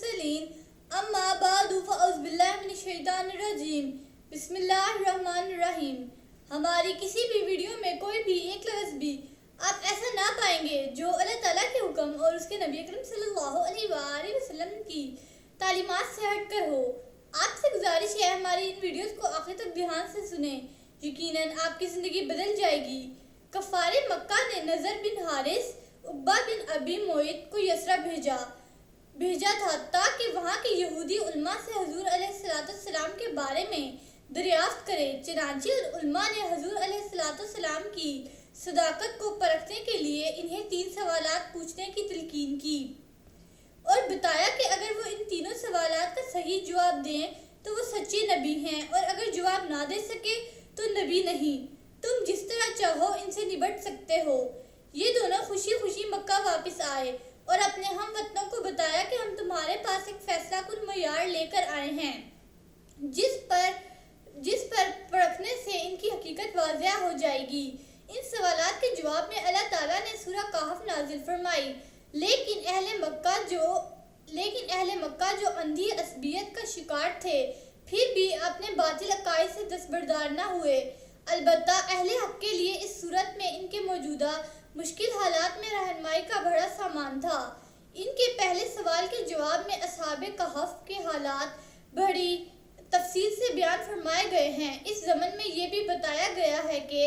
المرسلین اما بعد فاعوذ باللہ من الشیطان الرجیم بسم اللہ الرحمن الرحیم۔ ہماری کسی بھی ویڈیو میں کوئی بھی ایک لفظ بھی آپ ایسا نہ پائیں گے جو اللہ تعالیٰ کے حکم اور اس کے نبی اکرم صلی اللہ علیہ وآلہ وسلم کی تعلیمات سے ہٹ کر ہو۔ آپ سے گزارش ہے ہماری ان ویڈیوز کو آخر تک دھیان سے سنیں، یقیناً آپ کی زندگی بدل جائے گی۔ کفار مکہ نے نضر بن حارث، عقبہ بن ابی معیط کو یسرع بھیجا تھا تاکہ وہاں کے یہودی علماء سے حضور علیہ السلام کے بارے میں دریافت کریں۔ چنانچہ علماء نے حضور علیہ السلام کی صداقت کو پرکھنے کے لیے انہیں 3 سوالات پوچھنے کی تلقین کی اور بتایا کہ اگر وہ ان تینوں سوالات کا صحیح جواب دیں تو وہ سچے نبی ہیں، اور اگر جواب نہ دے سکے تو نبی نہیں۔ تم جس طرح چاہو ان سے نبٹ سکتے ہو۔ یہ دونوں خوشی خوشی مکہ واپس آئے اور اپنے ہم وطنوں کو بتایا کہ ہم تمہارے پاس ایک فیصلہ کن معیار لے کر آئے ہیں جس پر پرکھنے سے ان کی حقیقت واضح ہو جائے گی۔ ان سوالات کے جواب میں اللہ تعالیٰ نے سورہ کہف نازل فرمائی، لیکن اہل مکہ جو اندھی عصبیت کا شکار تھے پھر بھی اپنے باطل عقائد سے دستبردار نہ ہوئے۔ البتہ اہل حق کے لیے اس صورت میں ان کے موجودہ مشکل حالات میں رہنمائی کا بڑا سامان تھا۔ ان کے پہلے سوال کے جواب میں اصحاب کہف کے حالات بڑی تفصیل سے بیان فرمائے گئے ہیں۔ اس ضمن میں یہ بھی بتایا گیا ہے کہ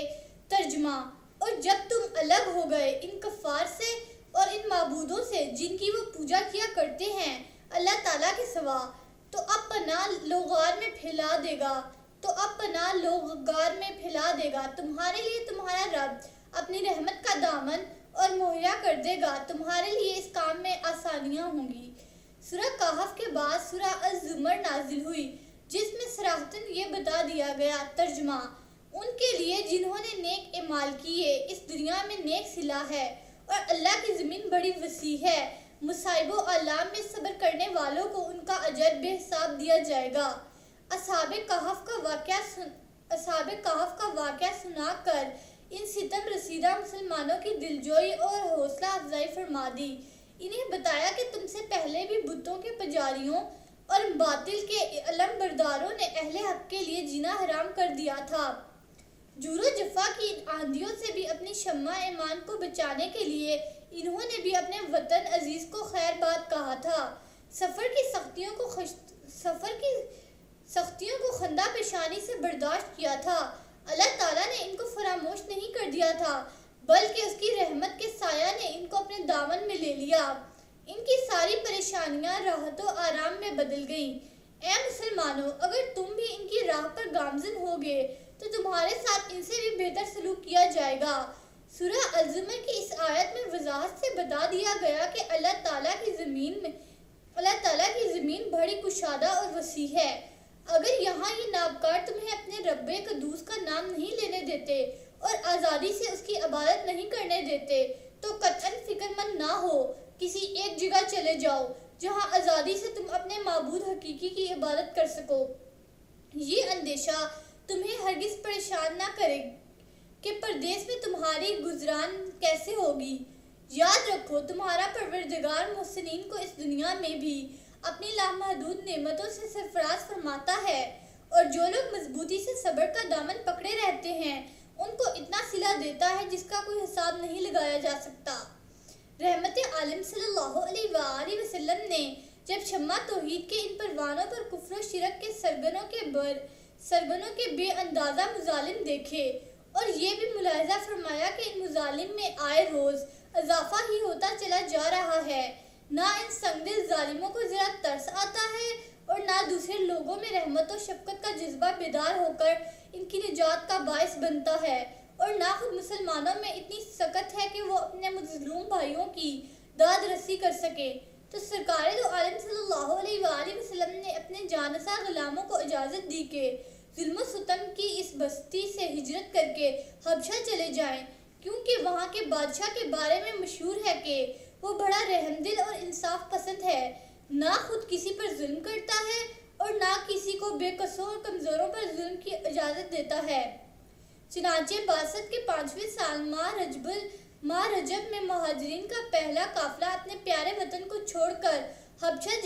ترجمہ: اور جب تم الگ ہو گئے ان کفار سے اور ان معبودوں سے جن کی وہ پوجا کیا کرتے ہیں اللہ تعالیٰ کے سوا، تو اب پناہ لو غار میں پھیلا دے گا تمہارے لیے تمہارا رب اپنی رحمت کا دامن اور مہیا کر دے گا، تمہارے لیے اس کام میں آسانیاں ہوں گی۔ سورہ کہف کے بعد سورہ الزمر نازل ہوئی جس میں صراحتاً یہ بتا دیا گیا۔ ترجمہ: ان کے لیے جنہوں نے نیک اعمال کیے اس دنیا میں نیک صلہ ہے اور اللہ کی زمین بڑی وسیع ہے۔ مصائب و آلام میں صبر کرنے والوں کو ان کا اجر بے حساب دیا جائے گا۔ اصحاب کہف کا واقعہ سنا کر ان ستم رسیدہ مسلمانوں کی دلجوئی اور حوصلہ افزائی فرما دی۔ انہیں بتایا کہ تم سے پہلے بھی بتوں کے پجاریوں اور باطل کے علم برداروں نے اہل حق کے لیے جینا حرام کر دیا تھا۔ جور و جفا کی ان آندھیوں سے بھی اپنی شمع ایمان کو بچانے کے لیے انہوں نے بھی اپنے وطن عزیز کو خیر بات کہا تھا۔ سفر کی سختیوں کو خندہ پیشانی سے برداشت کیا تھا۔ اللہ تعالیٰ نے ان کو فراموش نہیں کر دیا تھا بلکہ اس کی رحمت کے سایہ نے ان کو اپنے دامن میں لے لیا۔ ان کی ساری پریشانیاں راحت و آرام میں بدل گئیں۔ اے مسلمانوں، اگر تم بھی ان کی راہ پر گامزن ہوگے تو تمہارے ساتھ ان سے بھی بہتر سلوک کیا جائے گا۔ سورہ الزمر کی اس آیت میں وضاحت سے بتا دیا گیا کہ اللہ تعالیٰ کی زمین بڑی کشادہ اور وسیع ہے۔ اگر یہاں یہ نابکار تمہیں اپنے رب قدوس کا نام نہیں لینے دیتے اور آزادی سے اس کی عبادت نہیں کرنے دیتے تو قطعاً فکر مند نہ ہو، کسی ایک جگہ چلے جاؤ جہاں آزادی سے تم اپنے معبود حقیقی کی عبادت کر سکو۔ یہ اندیشہ تمہیں ہرگز پریشان نہ کرے کہ پردیس میں تمہاری گزران کیسے ہوگی۔ یاد رکھو، تمہارا پروردگار محسنین کو اس دنیا میں بھی اپنی لامحدود نعمتوں سے سرفراز فرماتا ہے، اور جو لوگ مضبوطی سے صبر کا دامن پکڑے رہتے ہیں ان کو اتنا صلہ دیتا ہے جس کا کوئی حساب نہیں لگایا جا سکتا۔ رحمت عالم صلی اللہ علیہ وآلہ وسلم نے جب شمع توحید کے ان پروانوں پر کفر و شرک کے سرگنوں کے بے اندازہ مظالم دیکھے اور یہ بھی ملاحظہ فرمایا کہ ان مظالم میں آئے روز اضافہ ہی ہوتا چلا جا رہا ہے، نہ ان سنگ دل ظالموں کو ذرا ترس آتا ہے اور نہ دوسرے لوگوں میں رحمت و شفقت کا جذبہ بیدار ہو کر ان کی نجات کا باعث بنتا ہے، اور نہ خود مسلمانوں میں اتنی سکت ہے کہ وہ اپنے مظلوم بھائیوں کی داد رسی کر سکے۔ تو سرکار دو عالم صلی اللہ علیہ وآلہ وسلم نے اپنے جانثار غلاموں کو اجازت دی کہ ظلم و ستم کی اس بستی سے ہجرت کر کے حبشہ چلے جائیں، کیونکہ وہاں کے بادشاہ کے بارے میں مشہور ہے کہ وہ بڑا رحم دل اور انصاف پسند ہے، نہ خود کسی پر ظلم کرتا ہے اور نہ کسی کو بے قصور اور کمزوروں پر ظلم کی اجازت دیتا ہے۔ چنانچہ بعثت کے 5ویں سال ماہ رجب میں مہاجرین کا پہلا قافلہ اپنے پیارے وطن کو چھوڑ کر حبشہ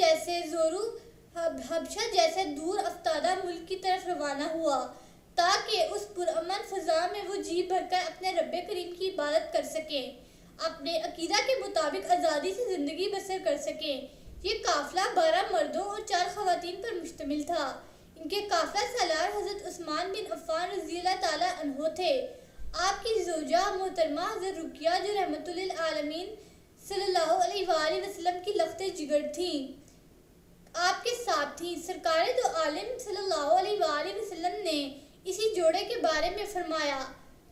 جیسے دور افتادہ ملک کی طرف روانہ ہوا تاکہ اس پرامن فضا میں وہ جی بھر کر اپنے رب کریم کی عبادت کر سکیں، اپنے عقیدہ کے مطابق آزادی سے زندگی بسر کر سکیں۔ یہ قافلہ 12 مردوں اور 4 خواتین پر مشتمل تھا۔ ان کے قافلہ سالار حضرت عثمان بن عفان رضی اللہ تعالیٰ عنہ تھے۔ آپ کی زوجہ محترمہ حضرت رقیہ جو رحمت للعالمین صلی اللہ علیہ وآلہ وسلم کی لخت جگر تھیں، آپ کے ساتھ تھیں۔ سرکار دو عالم صلی اللہ علیہ وآلہ وسلم نے اسی جوڑے کے بارے میں فرمایا،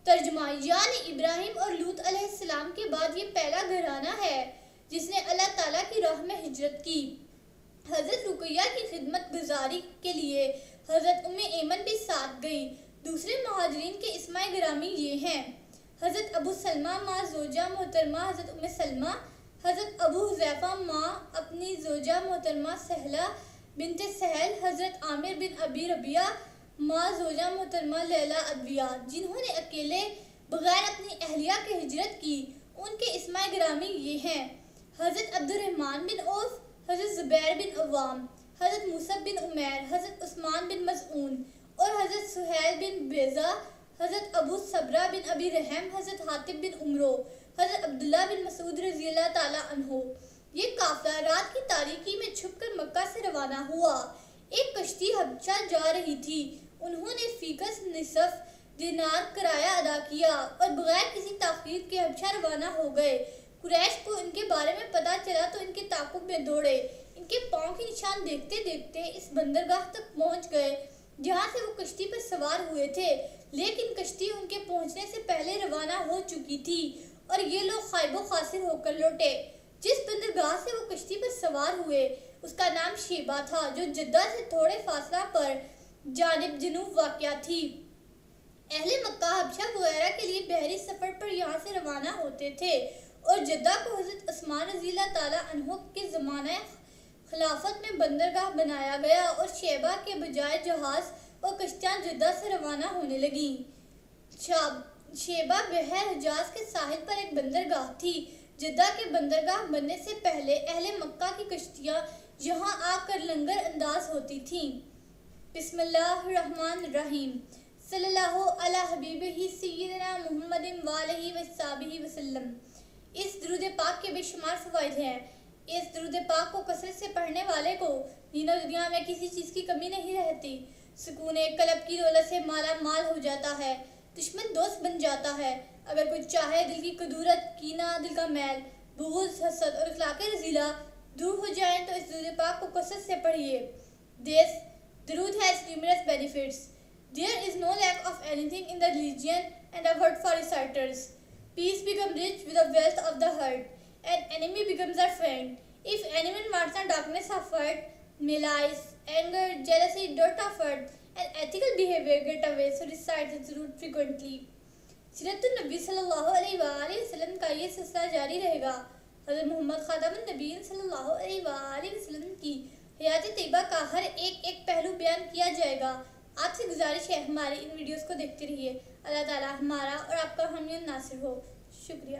ترجمہ یعنی ابراہیم اور لوط علیہ السلام کے بعد یہ پہلا گھرانہ ہے جس نے اللہ تعالیٰ کی راہ میں ہجرت کی۔ حضرت رقیہ کی خدمت گزاری کے لیے حضرت ایمن بھی ساتھ گئی۔ دوسرے مہاجرین کے اسماء گرامی یہ ہیں: حضرت ابو سلمہ ماں زوجہ محترمہ حضرت سلمہ، حضرت ابو حذیفہ ماں اپنی زوجہ محترمہ سہلہ بنت سہل، حضرت عامر بن ابی ربیعہ ماں زوجہ محترمہ لیلہ ادویہ، جنہوں نے اکیلے بغیر اپنی اہلیہ کے ہجرت کی۔ ان کے اسماء گرامی یہ ہیں: حضرت عبد الرحمن بن عوف، حضرت زبیر بن عوام، حضرت مصعب بن عمیر، حضرت عثمان بن مظعون اور حضرت سہیل بن بیضہ، حضرت ابو صبرہ بن ابی رحم، حضرت حاتب بن عمرو، حضرت عبداللہ بن مسعود رضی اللہ تعالیٰ عنہ۔ یہ قافلہ رات کی تاریکی میں چھپ کر مکہ سے روانہ ہوا۔ ایک کشتی حبشہ جا رہی تھی۔ انہوں نے فی کس نصف دینار کرایہ ادا کیا اور بغیر کسی تاخیر کے حبشہ روانہ ہو گئے۔ قریش کو ان کے بارے میں پتہ چلا تو ان کے تعاقب میں دوڑے۔ ان کے پاؤں کے نشان دیکھتے دیکھتے اس بندرگاہ تک پہنچ گئے جہاں سے وہ کشتی پر سوار ہوئے تھے، لیکن کشتی ان کے پہنچنے سے پہلے روانہ ہو چکی تھی اور یہ لوگ خائب و خاسر ہو کر لوٹے۔ جس بندرگاہ سے وہ کشتی پر سوار ہوئے اس کا نام شیبہ تھا، جو جدہ سے تھوڑے فاصلہ پر جانب جنوب واقع تھی۔ اہل مکہ حبشہ وغیرہ کے لیے بحری سفر پر یہاں سے روانہ ہوتے تھے اور جدہ کو حضرت عثمان رضی اللہ تعالیٰ عنہ کے زمانہ خلافت میں بندرگاہ بنایا گیا اور شیبہ کے بجائے جہاز اور کشتیاں جدہ سے روانہ ہونے لگیں۔ شیبہ بحر حجاز کے ساحل پر ایک بندرگاہ تھی۔ جدہ کے بندرگاہ بننے سے پہلے اہل مکہ کی کشتیاں یہاں آ کر لنگر انداز ہوتی تھیں۔ بسم اللہ الرحمن الرحیم۔ صلی اللہ علی حبیبہ سیدنا محمد وآلہ وصحبہ وسلم۔ اس درود پاک کے بے شمار فوائد ہیں۔ اس درود پاک کو کثرت سے پڑھنے والے کو دین و دنیا میں کسی چیز کی کمی نہیں رہتی۔ سکون قلب کی دولت سے مالا مال ہو جاتا ہے، دشمن دوست بن جاتا ہے۔ اگر کوئی چاہے دل کی کدورت، کینہ، دل کا میل، بغض، حسد اور اخلاق رذیلہ دور ہو جائیں تو اس درود پاک کو کثرت سے پڑھیے۔ This درود has numerous benefits. There is no lack of anything in the religion and a word for reciters. Peace becomes rich with the wealth of the heart, and enemy becomes a friend. If anyone wants the darkness of heart, malice, anger, jealousy, dirt of heart, and ethical behavior get away, so recite this درود frequently. سیرت النبی صلی اللہ علیہ وآلہ وسلم کا یہ سلسلہ جاری رہے گا۔ حضرت محمد خاتم النبیین صلی اللہ علیہ وآلہ وسلم کی حیات طیبہ کا ہر ایک پہلو بیان کیا جائے گا۔ آپ سے گزارش ہے ہماری ان ویڈیوز کو دیکھتے رہیے۔ اللہ تعالی ہمارا اور آپ کا حامی و ناصر ہو۔ شکریہ۔